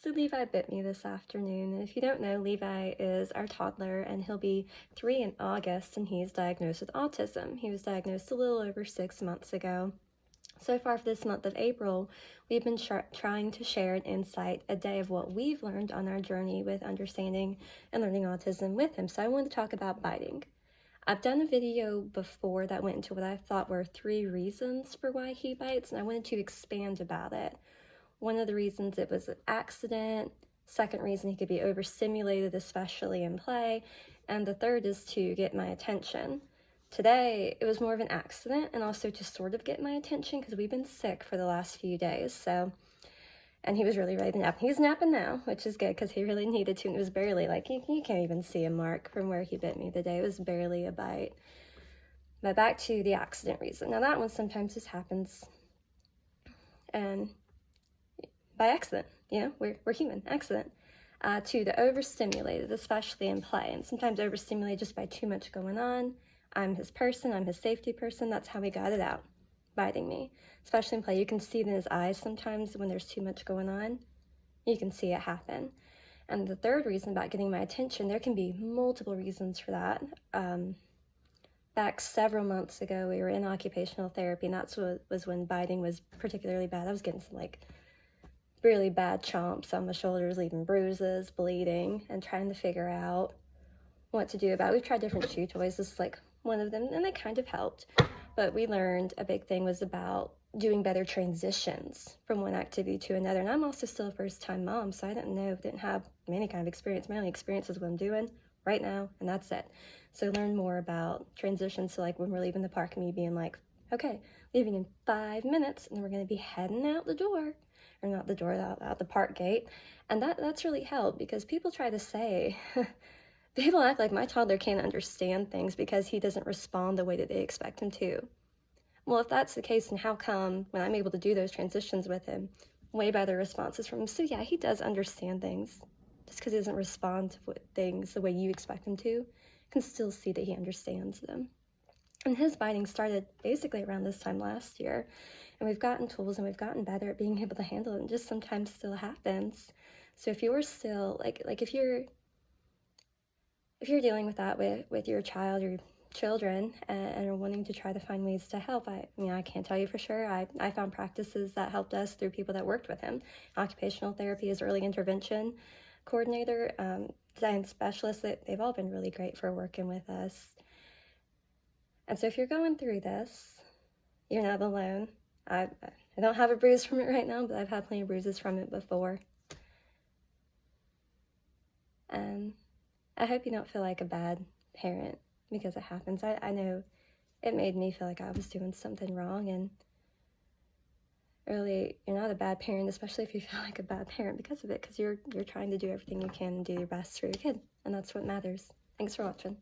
So Levi bit me this afternoon, and if you don't know, Levi is our toddler, and he'll be 3 in August, and he's diagnosed with autism. He was diagnosed a little over 6 months ago. So far for this month of April, we've been trying to share an insight a day of what we've learned on our journey with understanding and learning autism with him. So I wanted to talk about biting. I've done a video before that went into what I thought were 3 reasons for why he bites, and I wanted to expand about it. One of the reasons, it was an accident. Second reason, he could be overstimulated, especially in play. And the third is to get my attention. Today, it was more of an accident, and also to sort of get my attention because we've been sick for the last few days. And he was really ready to nap. He's napping now, which is good because he really needed to. And it was barely, like, you can't even see a mark from where he bit me today. It was barely a bite. But back to the accident reason. Now, that one sometimes just happens. And by accident, you know, we're human, accident. To the overstimulated, especially in play, and sometimes overstimulated just by too much going on. I'm his person, I'm his safety person. That's how he got it out, biting me, especially in play. You can see it in his eyes sometimes when there's too much going on. You can see it happen. And the third reason about getting my attention, there can be multiple reasons for that. Back several months ago, we were in occupational therapy, and that's what was when biting was particularly bad. I was getting some, like, really bad chomps on my shoulders, leaving bruises, bleeding, and trying to figure out what to do about it. We've tried different chew toys. This is like one of them, and they kind of helped. But we learned a big thing was about doing better transitions from one activity to another. And I'm also still a first-time mom, so I didn't have any kind of experience. My only experience is what I'm doing right now, and that's it. So learn more about transitions. So like when we're leaving the park, me being like, okay, leaving in 5 minutes, and we're going to be heading out the door. Or not the door, out the park gate. And that's really helped, because people try to say, people act like my toddler can't understand things because he doesn't respond the way that they expect him to. Well, if that's the case, then how come when I'm able to do those transitions with him, way better responses from him? So yeah, he does understand things. Just because he doesn't respond to things the way you expect him to, you can still see that he understands them. And his biting started basically around this time last year. And we've gotten tools and we've gotten better at being able to handle it, and just sometimes still happens. So if you're still, like if you're dealing with that with your child or your children and are wanting to try to find ways to help, I can't tell you for sure. I found practices that helped us through people that worked with him. Occupational therapy is early intervention coordinator, design specialist. They've all been really great for working with us. And so if you're going through this, you're not alone. I don't have a bruise from it right now, but I've had plenty of bruises from it before. And I hope you don't feel like a bad parent because it happens. I know it made me feel like I was doing something wrong, and really, you're not a bad parent, especially if you feel like a bad parent because of it, because you're trying to do everything you can and do your best for your kid, and that's what matters. Thanks for watching.